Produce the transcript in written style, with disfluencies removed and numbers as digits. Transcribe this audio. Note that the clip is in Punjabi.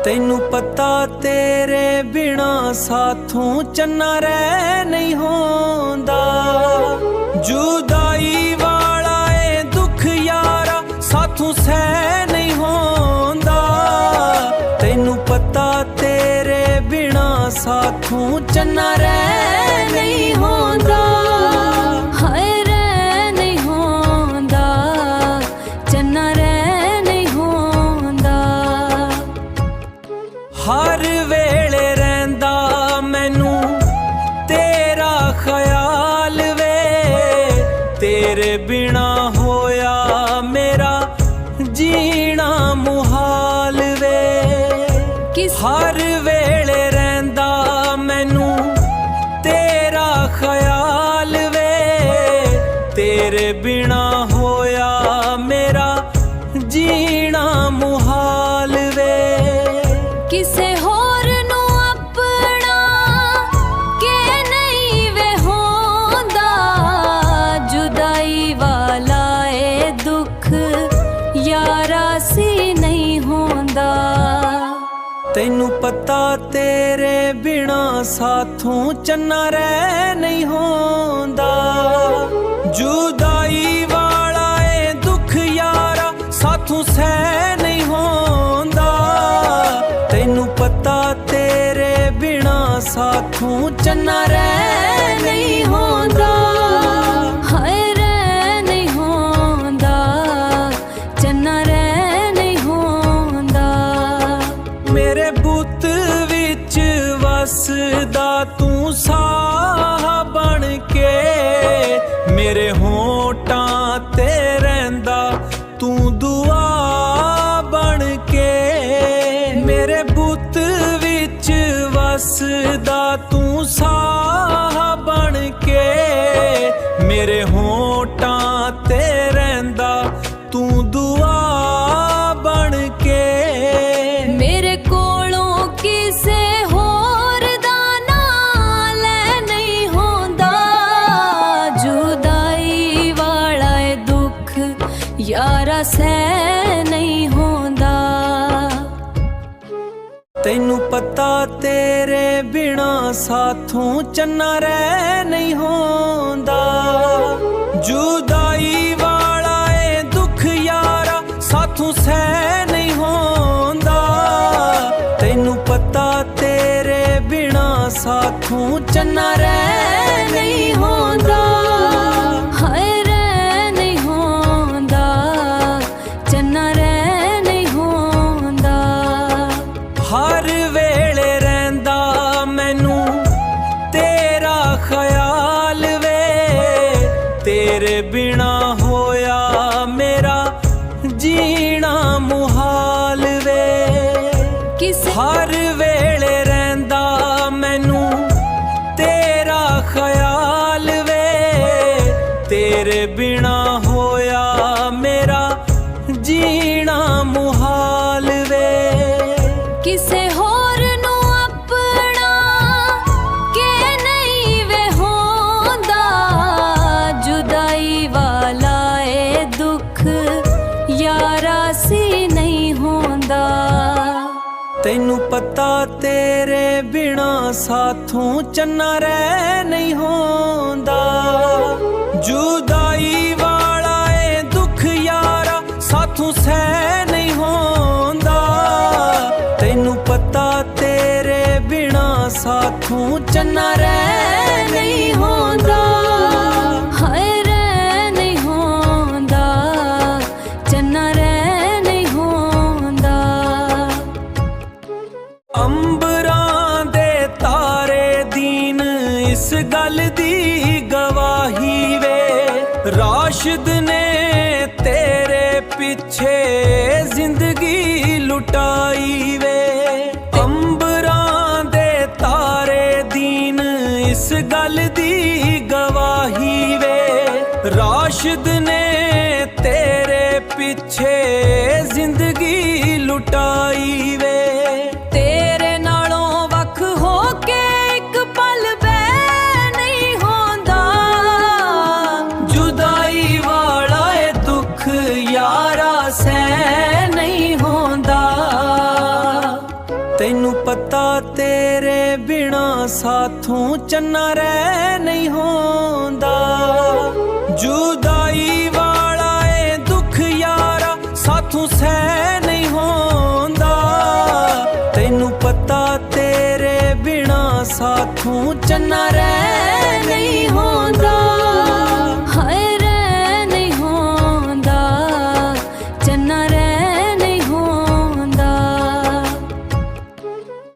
ਤੈਨੂੰ ਪਤਾ ਤੇਰੇ ਬਿਨਾ ਸਾਥੋਂ ਚੰਨਾ ਰਹਿ ਨਹੀਂ ਹੁੰਦਾ। ਜੁਦਾਈ ਵਾਲਾ ਏ ਦੁੱਖ ਯਾਰਾ ਸਾਥੋਂ ਸਹਿ ਨਹੀਂ ਹੁੰਦਾ। ਤੈਨੂੰ ਪਤਾ ਤੇਰੇ ਬਿਨਾ ਸਾਥੋਂ ਚੰਨਾ ਰਹਿ ਨਹੀਂ ਹੁੰਦਾ। ਹਾਏ ਰਹਿ ਨਹੀਂ ਹੁੰਦਾ, ਚੰਨਾ ਰਹਿ ਨਹੀਂ ਹੁੰਦਾ। ਹਰ ਵੇਲੇ ਰਹਿੰਦਾ ਮੈਨੂੰ ਤੇਰਾ ਖਿਆਲ ਵੇ। ਤੇਰੇ ਬਿਨਾ ਹੋਇਆ ਮੇਰਾ ਜੀਣਾ ਮੁਹਾਲ ਵੇ। ਹਰ ਵੇਲੇ ਰਹਿੰਦਾ ਮੈਨੂੰ ਤੇਰਾ ਖਿਆਲ ਵੇ। ਤੇਰੇ ਬਿਨਾ ਹੋਇਆ ਮੇਰਾ ਜੀਣਾ ਮੁਹਾਲ ਵੇ। ਕਿਸੇ ਹੋਰ ਨੂੰ ਆਪਣਾ ਕਿ ਨਹੀਂ ਵੇ ਹੁੰਦਾ। ਜੁਦਾਈ ਵਾਲਾ ਏ ਦੁੱਖ ਯਾਰਾ ਸੀ ਨਹੀਂ ਹੁੰਦਾ। ਤੈਨੂੰ ਪਤਾ ਤੇਰੇ ਬਿਨਾ ਸਾਥੋਂ ਚੰਨਾ ਰਹਿ ਨਹੀਂ ਹੁੰਦਾ। ਜੁਦਾਈ ਵਾਲਾ ਏ ਦੁੱਖ ਯਾਰਾ ਸਾਥੋਂ ਸਹਿ ਨਹੀਂ ਹੁੰਦਾ। ਤੈਨੂੰ ਪਤਾ ਤੇਰੇ ਬਿਨਾ ਸਾਥੋਂ ਚੰਨਾ ਰਹਿ ਨਹੀਂ ਹੁੰਦਾ। ਹਾਏ ਰਹਿ ਨਹੀਂ ਹੁੰਦਾ, ਚੰਨਾ ਰਹਿ ਨਹੀਂ ਹੁੰਦਾ। ਮੇਰੇ ਬੁੱਤ ਵਿੱਚ ਵਸਦਾ ਤੂੰ ਸਾਹ ਬਣ ਕੇ। ਮੇਰੇ ਹੋਂਠਾਂ ਤੇ ਰਹਿੰਦਾ ਤੂੰ ਦੁਆ ਬਣ ਕੇ। ਮੇਰੇ ਬੁੱਤ ਵਿੱਚ ਵਸਦਾ ਤੂੰ ਸਾਹ ਬਣ ਕੇ। ਮੇਰੇ ਹੋਂਠਾਂ ਤੇ ਰਹਿੰਦਾ ਤੂੰ ਦੁਆ ਬਣ ਕੇ। ਮੇਰੇ ਕੋਲੋਂ ਕਿਸੇ ਹੋਰ ਦਾ ਨਾਂ ਲੈ ਨਹੀਂ ਹੁੰਦਾ। ਜੁਦਾਈ ਵਾਲਾ ਏ ਦੁੱਖ ਯਾਰਾ ਸਹਿ ਨਹੀਂ ਹੁੰਦਾ। ਤੈਨੂੰ ਪਤਾ ਤੇਰੇ ਬਿਨਾ ਸਾਥੋਂ ਚੰਨਾ ਰਹਿ ਨਹੀਂ ਹੁੰਦਾ। ਜੁਦਾਈ ਵਾਲਾ ਏ ਦੁੱਖ ਯਾਰਾ ਸਾਥੋਂ ਸਹਿ ਨਹੀਂ ਹੁੰਦਾ। ਤੈਨੂੰ ਪਤਾ ਤੇਰੇ ਬਿਨਾ ਸਾਥੋਂ ਚੰਨਾ ਰਹਿ ਨਹੀਂ ਹੁੰਦਾ। ਹਾਏ ਰਹਿ ਨਹੀਂ ਹੁੰਦਾ, ਚੰਨਾ ਰਹਿ ਨਹੀਂ ਹੁੰਦਾ। ਹਰ ਵੇਲੇ ਰਹਿੰਦਾ ਮੈਨੂੰ ਤੇਰਾ ਖਿਆਲ ਵੇ। ਤੇਰੇ ਬਿਨਾ ਹੋਇਆ ਮੇਰਾ ਜੀਣਾ ਮੁਹਾਲ ਵੇ। ਹਰ ਵੇਲੇ ਰਹਿੰਦਾ ਮੈਨੂੰ ਤੇਰਾ ਖਿਆਲ ਵੇ। ਤੇਰੇ ਬਿਨਾ ਹੋਇਆ ਮੇਰਾ ਜੀਣਾ ਮੁਹਾਲ ਵੇ। ਕਿਸੇ ਹੋਰ ਨੂੰ ਆਪਣਾ ਕਿ ਨਹੀਂ ਵੇ ਹੁੰਦਾ। ਜੁਦਾਈ ਵਾਲਾ ਏ ਦੁੱਖ ਯਾਰਾ ਸੀ ਨਹੀਂ ਹੁੰਦਾ। ਤੈਨੂੰ ਪਤਾ ਤੇਰੇ ਬਿਨਾ ਸਾਥੋਂ ਚੰਨਾ ਰਹਿ ਨਹੀਂ ਹੁੰਦਾ। ਜੁਦਾਈ ਵਾਲਾ ਏ ਦੁੱਖ ਯਾਰਾ ਸਾਥੋਂ ਸਹਿ ਨਹੀਂ ਹੁੰਦਾ। ਤੈਨੂੰ ਪਤਾ ਤੇਰੇ ਬਿਨਾ ਸਾਥੋਂ ਚੰਨਾ ਰਹਿ ਨਹੀਂ ਹੁੰਦਾ। ਹਾਏ ਰਹਿ ਨਹੀਂ ਹੁੰਦਾ, ਚੰਨਾ ਰਹਿ ਨਹੀਂ ਹੁੰਦਾ। ਅੰਬਰਾਂ ਦੇ ਤਾਰੇ ਦੀਨ ਇਸ ਗੱਲ ਦੀ ਗਵਾਹੀ ਵੇ। ਰਾਸ਼ਿਦ ਨੇ ਤੇਰੇ ਪਿੱਛੇ ਜ਼ਿੰਦਗੀ ਲੁਟਾਈ ਵੇ। ਅੰਬਰਾਂ ਦੇ ਤਾਰੇ ਦੀਨ ਇਸ ਗੱਲ ਦੀ ਗਵਾਹੀ ਵੇ। ਰਾਸ਼ਿਦ ਨੇ ਤੇਰੇ ਪਿੱਛੇ ਜ਼ਿੰਦਗੀ ਲੁਟਾਈ ਵੇ। ਤੇਰੇ ਨਾਲੋਂ ਤੈਨੂੰ ਪਤਾ ਤੇਰੇ ਬਿਨਾ ਸਾਥੋਂ ਚੰਨਾ ਰਹਿ ਨਹੀਂ ਹੁੰਦਾ। ਜੁਦਾਈ ਵਾਲਾ ਏ ਦੁੱਖ ਯਾਰਾ ਸਾਥੋਂ ਸਹਿ ਨਹੀਂ ਹੁੰਦਾ। ਤੈਨੂੰ ਪਤਾ ਤੇਰੇ ਬਿਨਾ ਸਾਥੋਂ ਚੰਨਾ ਰਹਿ